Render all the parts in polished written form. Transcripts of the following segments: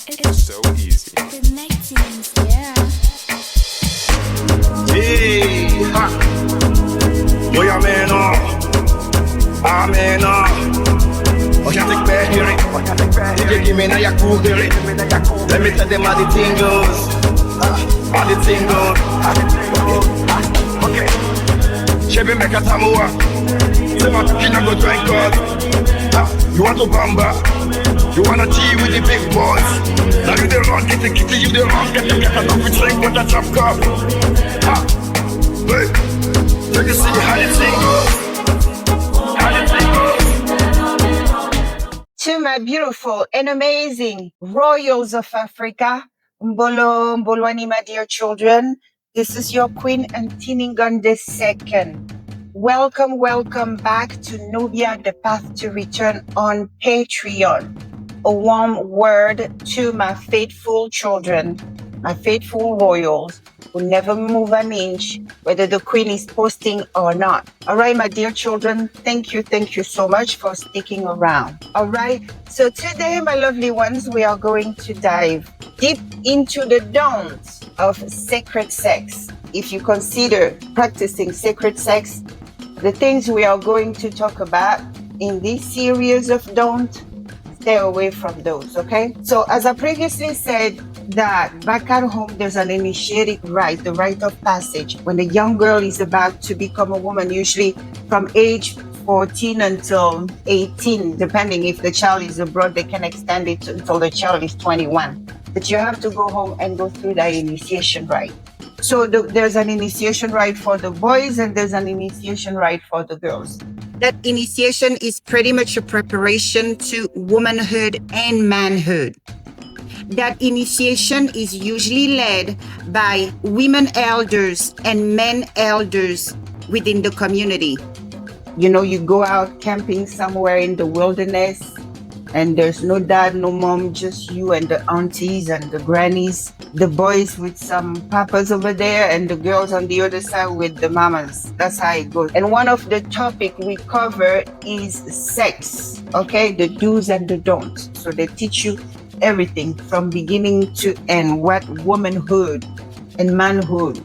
It's so easy. Yeah. Hey, ha. Boy, I'm in I can't take back here. DJ, give me now your cool here. Let me tell them how the thing goes. How the thing goes. Okay. Chevy make a tamuwa. Say my kina go drink God. You want to bamba? You wanna tea with the big boys? Now you the run, get the kitty, you the run, get a coffee drink with a chop cup. Hey, take a see how the thing goes. How the thing goes. To my beautiful and amazing royals of Africa, Mbolo, Mbolwani, my dear children, this is your Queen Ngningone II. Welcome, welcome back to Nubia, the path to return on Patreon. A warm word to my faithful children, my faithful royals who never move an inch, whether the Queen is posting or not. All right, my dear children, thank you so much for sticking around. All right, so today, my lovely ones, we are going to dive deep into the don'ts of sacred sex. If you consider practicing sacred sex, the things we are going to talk about in this series of don'ts, stay away from those, okay? So as I previously said, that back at home, there's an initiatic rite, the rite of passage. When a young girl is about to become a woman, usually from age 14 until 18, depending if the child is abroad, they can extend it until the child is 21. But you have to go home and go through that initiation rite. So there's an initiation rite for the boys and there's an initiation rite for the girls. That initiation is pretty much a preparation to womanhood and manhood. That initiation is usually led by women elders and men elders within the community. You know, you go out camping somewhere in the wilderness and there's no dad, no mom, just you and the aunties and the grannies, the boys with some papas over there and the girls on the other side with the mamas. That's how it goes. And one of the topics we cover is sex, okay? The do's and the don'ts. So they teach you everything from beginning to end, what womanhood and manhood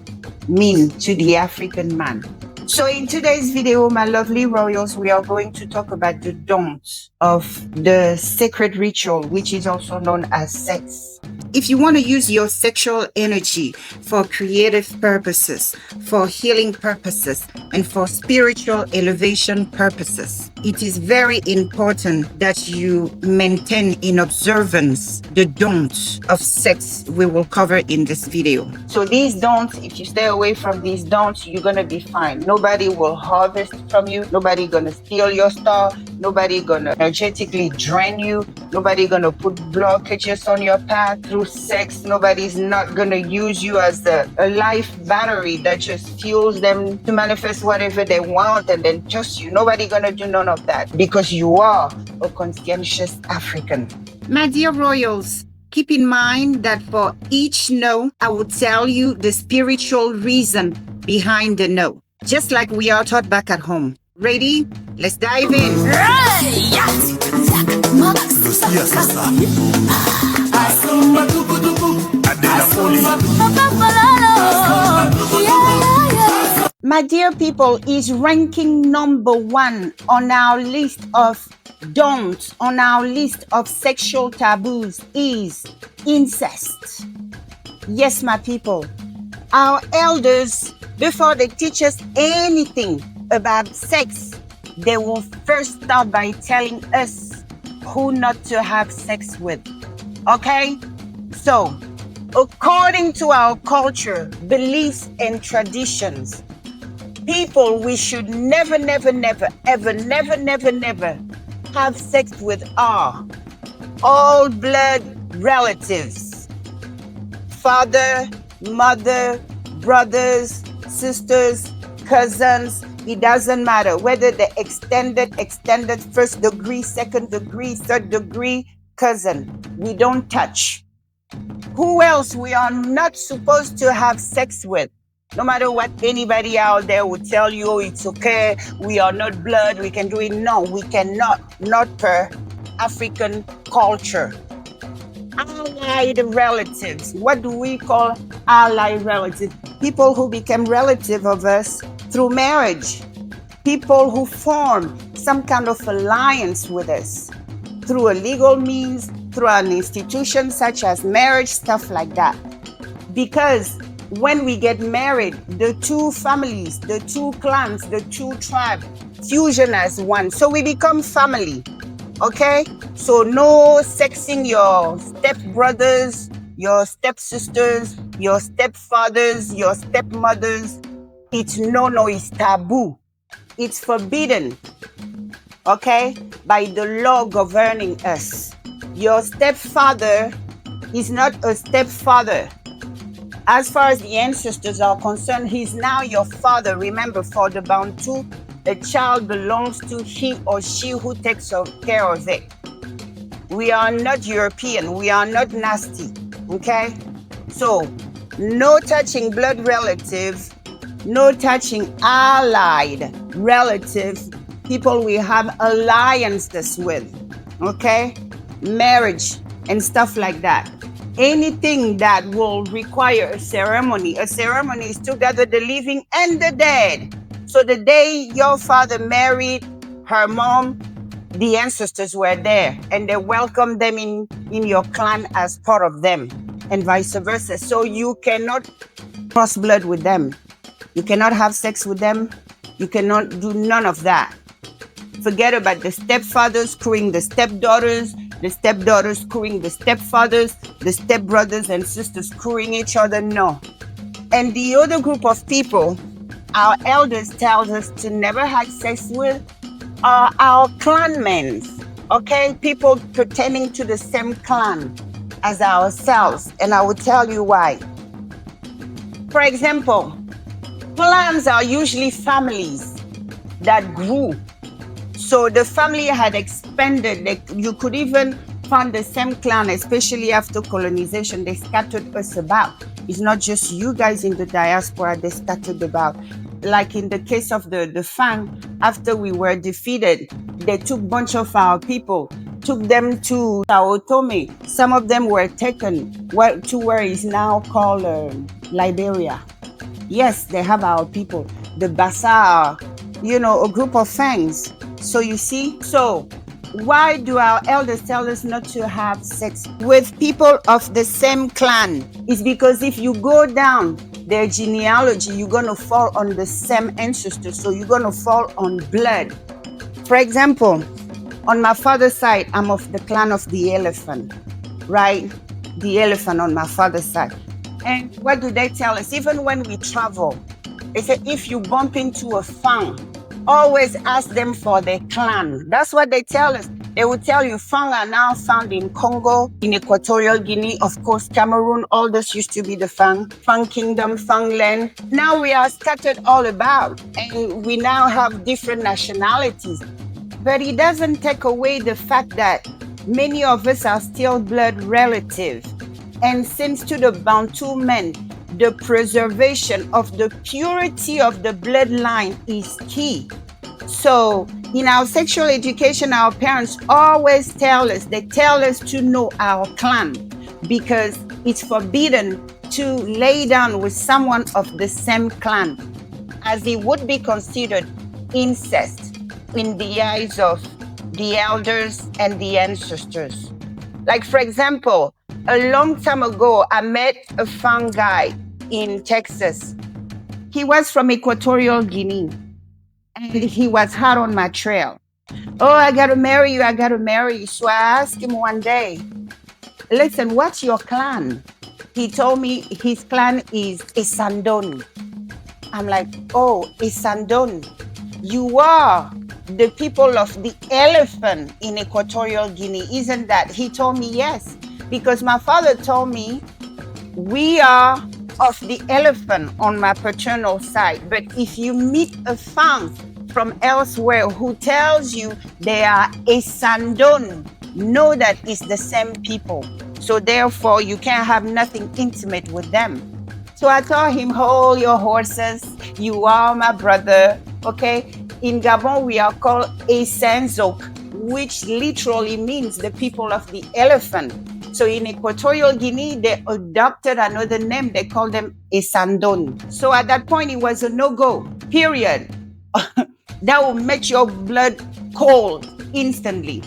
mean to the African man. So in today's video, my lovely royals, we are going to talk about the don'ts of the sacred ritual, which is also known as sex. If you want to use your sexual energy for creative purposes, for healing purposes, and for spiritual elevation purposes, it is very important that you maintain in observance the don'ts of sex we will cover in this video. So these don'ts, if you stay away from these don'ts, you're going to be fine. Nobody will harvest from you. Nobody going to steal your star. Nobody going to energetically drain you. Nobody going to put blockages on your path through sex. Nobody's not going to use you as a life battery that just fuels them to manifest whatever they want and then trust you. Nobody going to do none of that because you are a conscientious African. My dear royals, keep in mind that for each no, I will tell you the spiritual reason behind the no. Just like we are taught back at home. Ready? Let's dive in. My dear people, is ranking number 1 on our list of don'ts, on our list of sexual taboos is incest. Yes, my people, our elders, before they teach us anything about sex, they will first start by telling us who not to have sex with. Okay? So, according to our culture, beliefs, and traditions, people, we should never have sex with our all blood relatives. Father, mother, brothers, sisters, cousins, it doesn't matter whether the extended, first degree, second degree, third degree cousin. We don't touch. Who else we are not supposed to have sex with? No matter what anybody out there would tell you, it's okay, we are not blood, we can do it. No, we cannot, not per African culture. Allied relatives. What do we call allied relatives? People who became relative of us through marriage. People who form some kind of alliance with us through a legal means, through an institution such as marriage, stuff like that. Because when we get married, the two families, the two clans, the two tribes fusion as one. So we become family. Okay? So no sexing your stepbrothers, your stepsisters, your stepfathers, your stepmothers. It's it's taboo. It's forbidden. Okay? By the law governing us. Your stepfather is not a stepfather. As far as the ancestors are concerned, he's now your father. Remember, for the Bantu, a child belongs to he or she who takes care of it. We are not European. We are not nasty. Okay? So, no touching blood relatives, no touching allied relatives, people we have alliances with. Okay? Marriage and stuff like that. Anything that will require a ceremony is to gather the living and the dead. So the day your father married her mom, the ancestors were there and they welcomed them in your clan as part of them and vice versa. So you cannot cross blood with them. You cannot have sex with them. You cannot do none of that. Forget about the stepfathers screwing the stepdaughters screwing the stepfathers, the stepbrothers and sisters screwing each other. No. And the other group of people our elders tell us to never have sex with are our clanmen. Okay? People pertaining to the same clan as ourselves. And I will tell you why. For example, clans are usually families that grew. So the family had expanded. You could even find the same clan, especially after colonization. They scattered us about. It's not just you guys in the diaspora, they scattered about. Like in the case of the Fang, after we were defeated, they took a bunch of our people, took them to Sao Tome. Some of them were taken to where is now called Liberia. Yes, they have our people. The Bassa, a group of Fangs. So you see, why do our elders tell us not to have sex with people of the same clan? It's because if you go down their genealogy, you're going to fall on the same ancestors. So you're going to fall on blood. For example, on my father's side, I'm of the clan of the elephant, right? The elephant on my father's side. And what do they tell us? Even when we travel, they say if you bump into a Fang, always ask them for their clan. That's what they tell us. They will tell you Fang are now found in Congo, in Equatorial Guinea, of course, Cameroon. All this used to be the Fang Kingdom, Fang land. Now we are scattered all about and we now have different nationalities. But it doesn't take away the fact that many of us are still blood relatives. And since to the Bantu men, the preservation of the purity of the bloodline is key. So in our sexual education, our parents always tell us to know our clan because it's forbidden to lay down with someone of the same clan, as it would be considered incest in the eyes of the elders and the ancestors. Like, for example, a long time ago, I met a Fang guy in Texas. He was from Equatorial Guinea and he was hot on my trail. Oh, I gotta marry you. So I asked him one day, listen, what's your clan? He told me his clan is Isandon. I'm like, oh, Isandon. You are the people of the elephant in Equatorial Guinea, isn't that? He told me yes, because my father told me we are of the elephant on my paternal side. But if you meet a Fang from elsewhere who tells you they are a Sandon, know that it's the same people. So therefore, you can't have nothing intimate with them. So I told him, hold your horses. You are my brother, okay? In Gabon, we are called a Senzok. which literally means the people of the elephant. So in Equatorial Guinea, they adopted another name. They called them Esandon. So at that point, it was a no-go, period. That will make your blood cold instantly.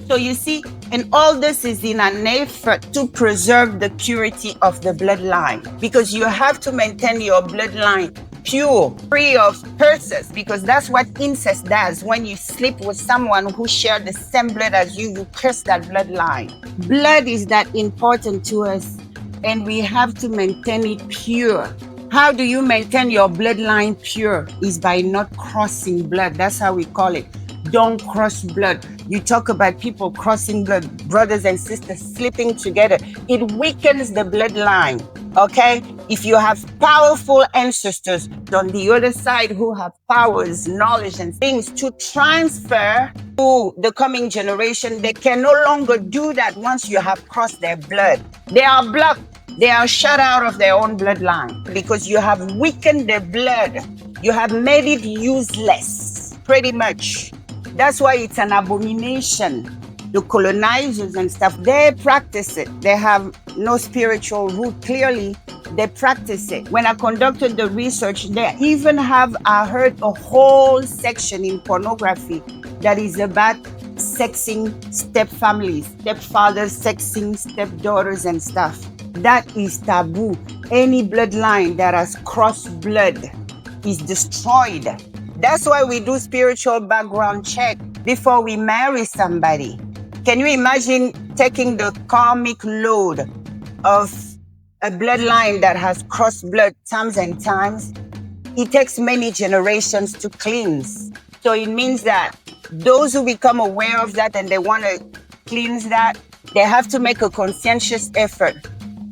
So you see, and all this is in an effort to preserve the purity of the bloodline, because you have to maintain your bloodline pure, free of curses, because that's what incest does. When you sleep with someone who shares the same blood as you, you curse that bloodline. Blood is that important to us, and we have to maintain it pure. How do you maintain your bloodline pure? Is by not crossing blood. That's how we call it. Don't cross blood. You talk about people crossing blood, brothers and sisters sleeping together. It weakens the bloodline, okay? If you have powerful ancestors on the other side who have powers, knowledge, and things to transfer to the coming generation, they can no longer do that once you have crossed their blood. They are blocked. They are shut out of their own bloodline because you have weakened their blood. You have made it useless, pretty much. That's why it's an abomination. The colonizers and stuff, they practice it. They have no spiritual root. Clearly, they practice it. When I conducted the research, they even have, I heard, a whole section in pornography that is about sexing stepfamilies, stepfathers sexing stepdaughters and stuff. That is taboo. Any bloodline that has crossed blood is destroyed. That's why we do spiritual background check before we marry somebody. Can you imagine taking the karmic load of a bloodline that has crossed blood times and times? It takes many generations to cleanse. So it means that those who become aware of that and they want to cleanse that, they have to make a conscientious effort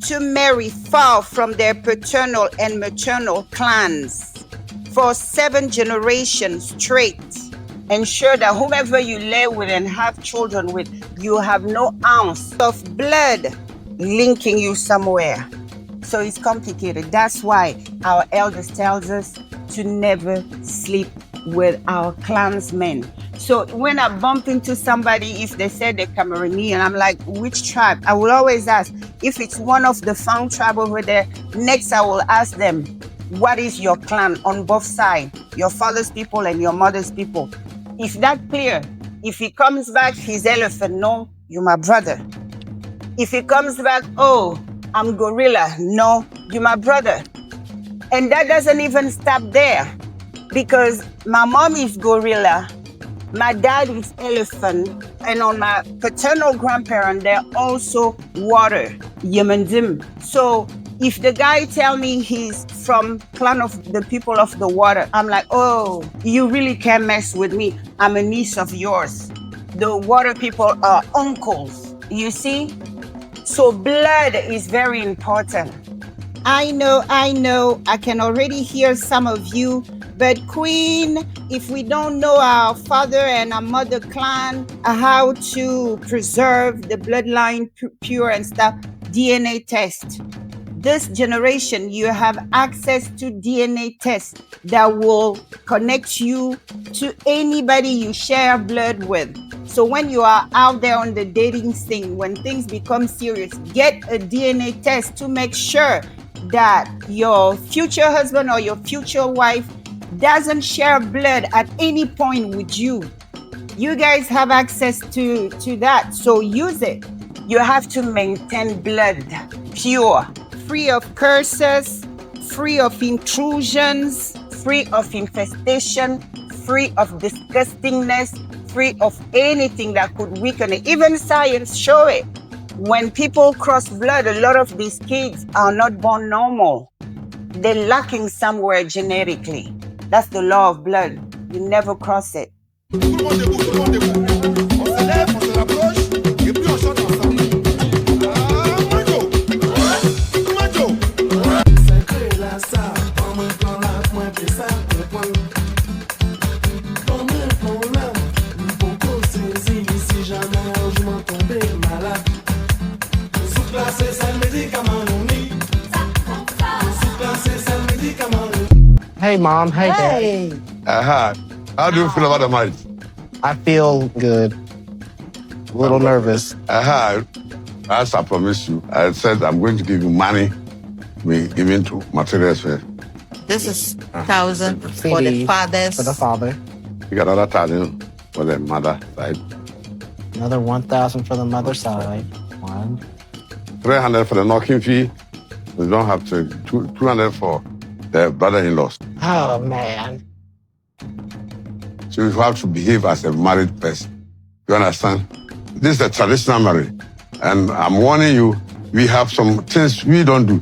to marry far from their paternal and maternal clans for 7 generations straight. Ensure that whomever you lay with and have children with, you have no ounce of blood linking you somewhere. So it's complicated. That's why our elders tells us to never sleep with our clansmen. So when I bump into somebody, if they say they're Cameroonian, I'm like, which tribe? I will always ask. If it's one of the Fang tribe over there, next I will ask them, what is your clan on both sides? Your father's people and your mother's people. If that's clear, if he comes back, he's elephant, no, you're my brother. If he comes back, oh, I'm gorilla, no, you're my brother. And that doesn't even stop there, because my mom is gorilla, my dad is elephant, and on my paternal grandparent, they're also water, Yemendim. So if the guy tell me he's from clan of the people of the water, I'm like, oh, you really can't mess with me. I'm a niece of yours. The water people are uncles, you see? So blood is very important. I know, I can already hear some of you, but Queen, if we don't know our father and our mother clan, how to preserve the bloodline pure and stuff, DNA test. This generation, you have access to DNA tests that will connect you to anybody you share blood with. So when you are out there on the dating scene, when things become serious, get a DNA test to make sure that your future husband or your future wife doesn't share blood at any point with you. You guys have access to that, so use it. You have to maintain blood pure, free of curses, free of intrusions, free of infestation, free of disgustingness, free of anything that could weaken it. Even science show it. When people cross blood, a lot of these kids are not born normal. They're lacking somewhere genetically. That's the law of blood. You never cross it. Hey, Mom. Hey, Dad. How do you feel about the marriage? I feel good. A little nervous. As I promised you, I said I'm going to give you money, given to materials first. This is 1,000 for the fathers. For the father. You got another 1,000 for the mother side. Another 1,000 for the mother side. 300 for the knocking fee. You don't have to. 200 for the brother-in-laws. Oh, man. So you have to behave as a married person. You understand? This is a traditional marriage. And I'm warning you, we have some things we don't do.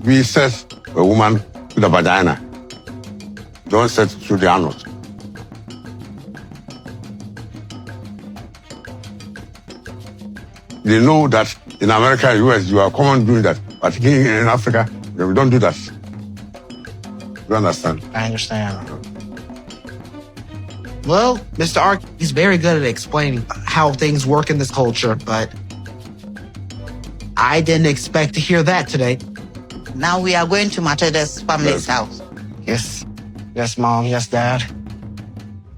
We set a woman with a vagina. Don't set through the anus. They know that in America and US, you are common doing that. But here in Africa, we don't do that. You understand? I understand. Well, Mr. Ark, he's very good at explaining how things work in this culture, but I didn't expect to hear that today. Now we are going to Matilda's family's house. Yes. Yes, Mom. Yes, Dad.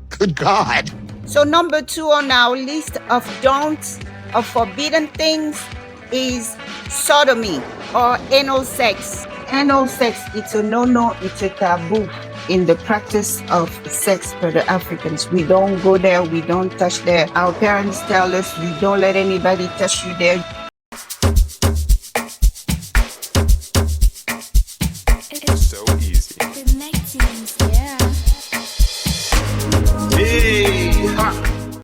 Good God. So number 2 on our list of don'ts, of forbidden things, is sodomy or anal sex. Anal sex, it's a no-no, it's a taboo in the practice of sex for the Africans. We don't go there, we don't touch there. Our parents tell us, you don't let anybody touch you there.